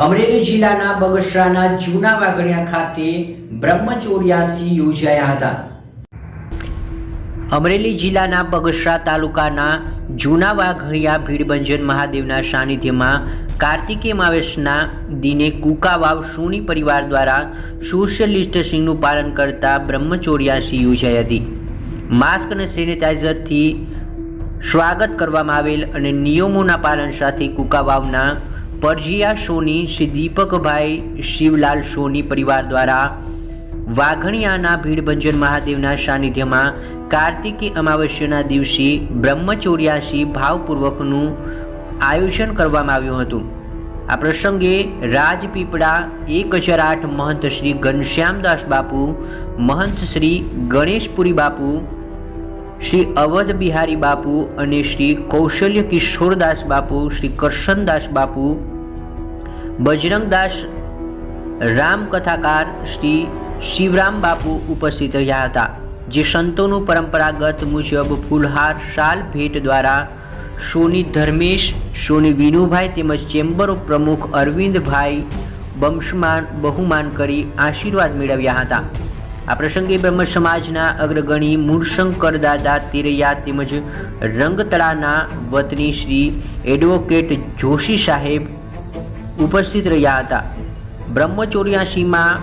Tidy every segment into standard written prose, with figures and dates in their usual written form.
અમરેલી જિલ્લાના બગસરાના જૂના વાઘણિયા ખાતે બ્રહ્મચોર્યાસી યોજાયા હતા। અમરેલી જિલ્લાના બગસરા તાલુકાના જૂના વાઘણિયા ભીડભંજન મહાદેવના સાનિધ્યમાં કાર્તિકી અમાવસના દિને કુકાવાવ સોની પરિવાર દ્વારા સોશિયલ ડિસ્ટન્સિંગનું પાલન કરતા બ્રહ્મચોર્યાસી યોજાઈ હતી। માસ્ક અને સેનિટાઈઝરથી સ્વાગત કરવામાં આવેલ અને નિયમોના પાલન સાથે કુકાવાવના પરજીયા સોની શ્રી દીપકભાઈ શિવલાલ સોની પરિવાર દ્વારા વાઘણિયાના ભીડભંજન મહાદેવના સાનિધ્યમાં કાર્તિકી અમાવસ્યાના દિવસે બ્રહ્મચોર્યાસી ભાવપૂર્વકનું આયોજન કરવામાં આવ્યું હતું। આ પ્રસંગે રાજપીપળા 1008 મહંત શ્રી ઘનશ્યામદાસ બાપુ, મહંત શ્રી ગણેશપુરી બાપુ, શ્રી અવધ બિહારી બાપુ અને શ્રી કૌશલ્ય કિશોરદાસ બાપુ, શ્રી કરશનદાસ બાપુ, બજરંગદાસ રામકથાકાર શ્રી શિવરામ બાપુ ઉપસ્થિત રહ્યા હતા। જે સંતોનું પરંપરાગત મુજબ ફૂલહાર શાલ ભેટ દ્વારા સોની ધર્મેશ, સોની વિનુભાઈ તેમજ ચેમ્બર પ્રમુખ અરવિંદભાઈ બહુમાન કરી આશીર્વાદ મેળવ્યા હતા। આ પ્રસંગે બ્રહ્મ સમાજના અગ્રગણી મૂળશંકર દાદા તેરૈયા તેમજ રંગતળાના વતની શ્રી એડવોકેટ જોશી સાહેબ ઉપસ્થિત રહ્યા હતા। બ્રહ્મચોર્યાસીમાં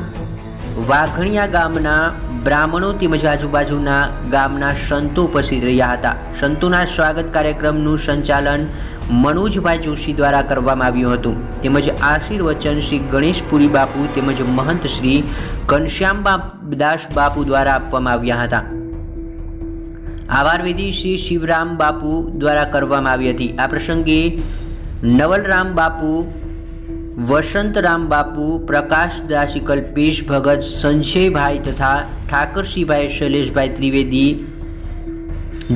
વાઘણિયા ગામના બ્રાહ્મણો તેમજ આજુબાજુના ગામના સંતો ઉપસ્થિત રહ્યા હતા। સંતોના સ્વાગત કાર્યક્રમનું સંચાલન મનોજભાઈ જોશી દ્વારા કરવામાં આવ્યું હતું તેમજ આશીર્વચન શ્રી ગણેશપુરી બાપુ તેમજ મહંત શ્રી ઘનશ્યામદાસ બાપુ દ્વારા આપવામાં આવ્યા હતા। આભાર વિધિ શ્રી શિવરામ બાપુ દ્વારા કરવામાં આવી હતી। આ પ્રસંગે નવલરામ બાપુ, વસંતરામ બાપુ, પ્રકાશદાસી, કલ્પેશ ભગત, સંજયભાઈ તથા ઠાકરસિંહભાઈ, શૈલેષભાઈ ત્રિવેદી,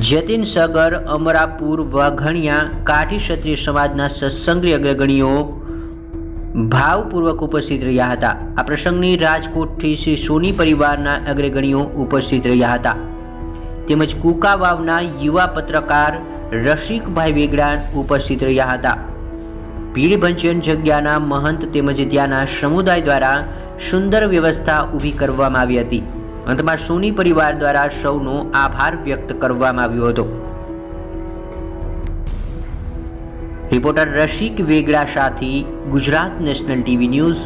જતીન સગર, અમરાપુર, વાઘણિયા, કાઠી ક્ષત્રિય સમાજના સત્સંગી અગ્રગણીઓ ભાવપૂર્વક ઉપસ્થિત રહ્યા હતા। આ પ્રસંગની રાજકોટથી શ્રી સોની પરિવારના અગ્રગણીઓ ઉપસ્થિત રહ્યા હતા તેમજ કુકાવાવના યુવા પત્રકાર રસિકભાઈ વેગડા ઉપસ્થિત રહ્યા હતા। ભીડભંજન જગ્યાના મહંત તેમજ ત્યાંના સમુદાય દ્વારા સુંદર વ્યવસ્થા ઊભી કરવામાં આવી હતી। અંતમાં સોની પરિવાર દ્વારા સૌનો આભાર વ્યક્ત કરવામાં આવ્યો હતો। રિપોર્ટર રસિક વેગડા સાથે ગુજરાત નેશનલ ટીવી ન્યૂઝ,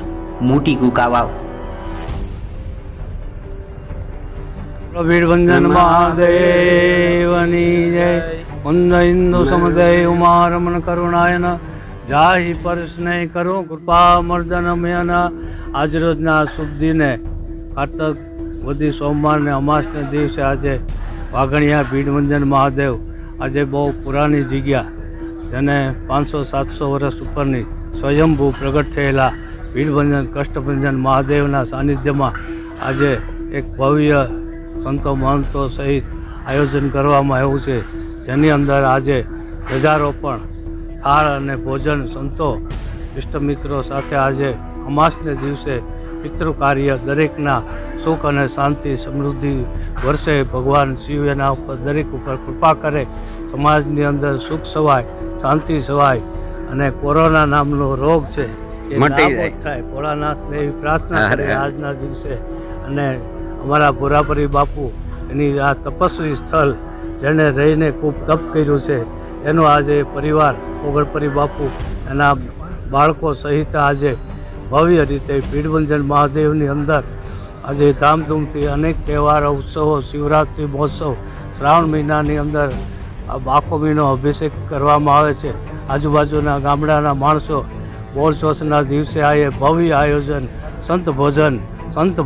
મોટી કુકાવાવ। ભીડભંજન મહાદેવની જય। વંદ હિન્દુ સમુદય ઉમારમણ કરુણાયન જાહી પરસ્નય કરો કૃપા મર્દન મેન। આજરોજના શુભ દિને કાર્તક વધી સોમવારને અમાસને દિવસે આજે વાઘણિયા ભીડભંજન મહાદેવ આજે બહુ પુરાણી જગ્યા, જેને 500-700 વર્ષ ઉપરની સ્વયંભૂ પ્રગટ થયેલા ભીડભંજન કષ્ટભંજન મહાદેવના સાનિધ્યમાં આજે એક ભવ્ય સંતો મહંતો સહિત આયોજન કરવામાં આવ્યું છે, જેની અંદર આજે ધ્વજારોપણ, થાળ અને ભોજન સંતો ઇષ્ટમિત્રો સાથે આજે અમાસને દિવસે પિતૃ કાર્ય દરેકના સુખ અને શાંતિ સમૃદ્ધિ વર્ષે ભગવાન શિવ એના ઉપર દરેક ઉપર કૃપા કરે, સમાજની અંદર સુખ સવાય, શાંતિ સવાય અને કોરોના નામનો રોગ છે એ નાબૂદ થાય, ભોળાનાથને એવી પ્રાર્થના કરે આજના દિવસે। અને અમારા ભોરાપરી બાપુ એની આ તપસ્વી સ્થળ જેણે રહીને ખૂબ તપ કર્યું છે એનો આજે પરિવાર ઓગળપરી બાપુ એના બાળકો સહિત આજે ભવ્ય રીતે ભીડભંજન મહાદેવની અંદર આજે ધામધૂમથી અનેક તહેવારો, ઉત્સવો, શિવરાત્રિ મહોત્સવ, શ્રાવણ મહિનાની અંદર આખો મહિનો અભિષેક કરવામાં આવે છે। આજુબાજુના ગામડાના માણસો બોર ચોસના દિવસે આ ભવ્ય આયોજન, સંત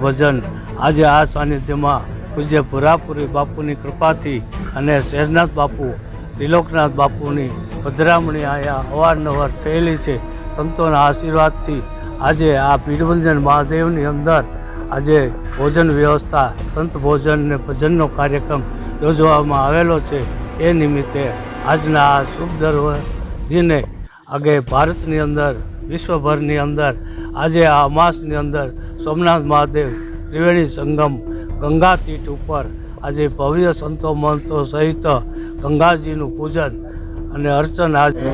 ભજન આજે આ સાનિધ્યમાં પૂજ્ય ભોરાપુરી બાપુની કૃપાથી અને શેરનાથ બાપુ, ત્રિલોકનાથ બાપુની પધરામણી અહીંયા અવારનવાર થયેલી છે। સંતોના આશીર્વાદથી આજે આ ભીડભંજન મહાદેવની અંદર આજે ભોજન વ્યવસ્થા, સંત ભોજન અને ભજનનો કાર્યક્રમ યોજવામાં આવેલો છે। એ નિમિત્તે આજના આ શુભ દિને આગે ભારતની અંદર, વિશ્વભરની અંદર આજે આ અમાસની અંદર સોમનાથ મહાદેવ ત્રિવેણી સંગમ ગંગા તીર્થ ઉપર આજે ભવ્ય સંતો મહંતો સહિત ગંગાજીનું પૂજન અને અર્ચન હાજર.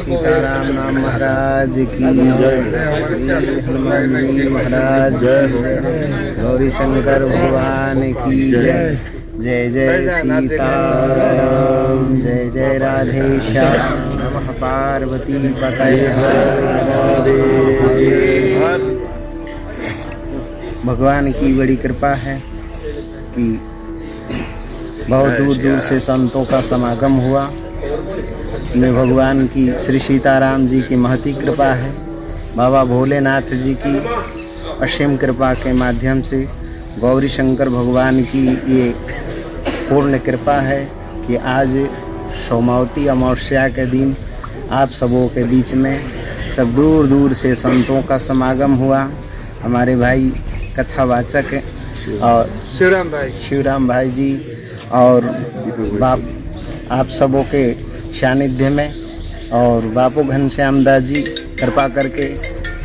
सीताराम नाम महाराज की जय, श्री हनुमान जी महाराज गौरी शंकर भगवान की जय. जय जय सीताराम, जय जय राधे श्याम, नमः पार्वती पतये हर महादेव. भगवान की बड़ी कृपा है कि बहुत दूर दूर से संतों का समागम हुआ. में भगवान की श्री सीताराम जी की महती कृपा है. बाबा भोलेनाथ जी की असीम कृपा के माध्यम से गौरी शंकर भगवान की ये पूर्ण कृपा है कि आज सोमावती अमावस्या के दिन आप सबों के बीच में सब दूर दूर से संतों का समागम हुआ. हमारे भाई कथावाचक और शिवराम भाई जी और बाप आप सबों के सानिध्य में और बापू घनश्याम दास जी कृपा करके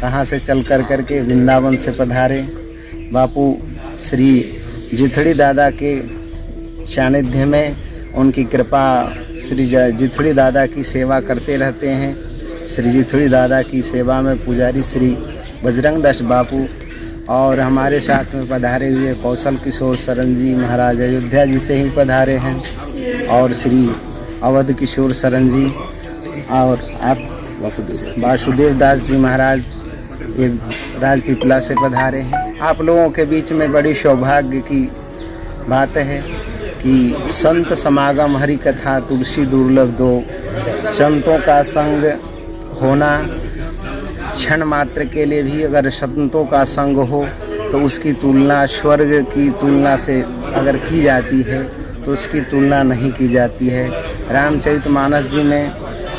कहाँ से चल करके वृंदावन से पधारे. बापू श्री जिथड़ी दादा के सानिध्य में उनकी कृपा, श्री जिथड़ी दादा की सेवा करते रहते हैं. श्री जिथड़ी दादा की सेवा में पुजारी श्री बजरंग दास बापू और हमारे साथ में पधारे हुए कौशल किशोर शरण जी महाराज अयोध्या जी से ही पधारे हैं और श्री अवध किशोर शरण जी और आप वासुदेव दास जी महाराज ये राजपीपला से पधारे हैं. आप लोगों के बीच में बड़ी सौभाग्य की बात है कि संत समागम हरि कथा तुलसी दुर्लभ दो. संतों का संग होना क्षण मात्र के लिए भी अगर संतों का संग हो तो उसकी तुलना स्वर्ग की तुलना से अगर की जाती है तो उसकी तुलना नहीं की जाती है. रामचरितमानस जी में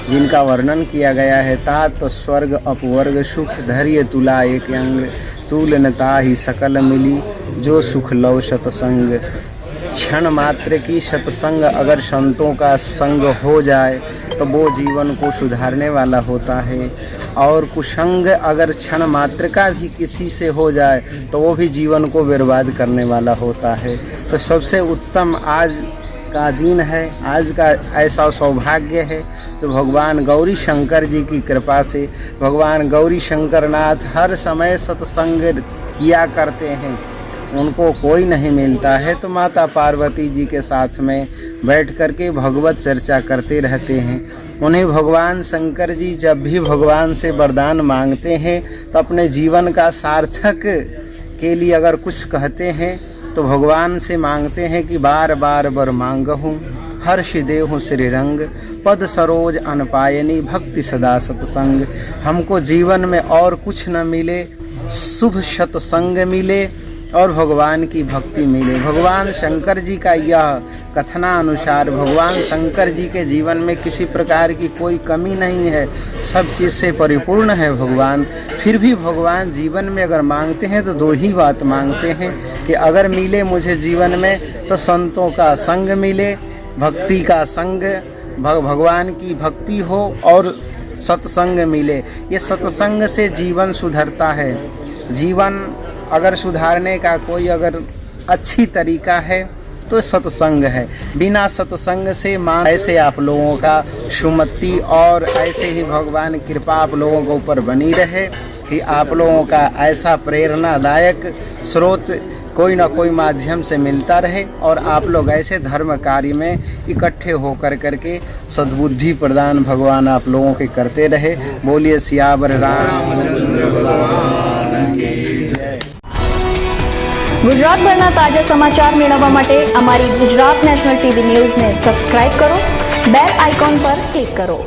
जिनका वर्णन किया गया है, तात स्वर्ग अपवर्ग सुख धैर्य तुला एक अंग तुलनता ही सकल मिली जो सुख लव सतसंग. क्षण मात्र की सत्संग अगर संतों का संग हो जाए तो वो जीवन को सुधारने वाला होता है और कुसंग अगर क्षण मात्र का भी किसी से हो जाए तो वो भी जीवन को बर्बाद करने वाला होता है. तो सबसे उत्तम आज का दिन है, आज का ऐसा सौभाग्य है तो भगवान गौरी शंकर जी की कृपा से भगवान गौरी शंकर नाथ हर समय सत्संग किया करते हैं. उनको कोई नहीं मिलता है तो माता पार्वती जी के साथ में बैठ करके भगवत चर्चा करते रहते हैं. उन्हें भगवान शंकर जी जब भी भगवान से वरदान मांगते हैं तो अपने जीवन का सार्थक के लिए अगर कुछ कहते हैं तो भगवान से मांगते हैं कि बार बार वर मांगहूँ हर्ष देहु श्री रंग पद सरोज अनपायनी भक्ति सदा सत्संग. हमको जीवन में और कुछ न मिले, शुभ सत्संग मिले और भगवान की भक्ति मिले. भगवान शंकर जी का यह कथना अनुसार भगवान शंकर जी के जीवन में किसी प्रकार की कोई कमी नहीं है, सब चीज़ से परिपूर्ण है भगवान. फिर भी भगवान जीवन में अगर मांगते हैं तो दो ही बात मांगते हैं कि अगर मिले मुझे जीवन में तो संतों का संग मिले, भक्ति का संग, भगवान की भक्ति हो और सत्संग मिले. ये सत्संग से जीवन सुधरता है. जीवन अगर सुधारने का कोई अगर अच्छी तरीका है तो सत्संग है. बिना सत्संग से मान ऐसे आप लोगों का सुमति और ऐसे ही भगवान कृपा आप लोगों के ऊपर बनी रहे कि आप लोगों का ऐसा प्रेरणादायक स्रोत कोई ना कोई माध्यम से मिलता रहे और आप लोग ऐसे धर्म कार्य में इकट्ठे होकर करके सद्बुद्धि प्रदान भगवान आप लोगों के करते रहे. बोलिए सियावर रामचंद्र भगवान की जय. ગુજરાતભરના તાજા સમાચાર મેળવવા માટે અમારી ગુજરાત નેશનલ ટીવી ન્યૂઝને સબસ્ક્રાઇબ કરો, બેલ આઇકોન પર ક્લિક કરો.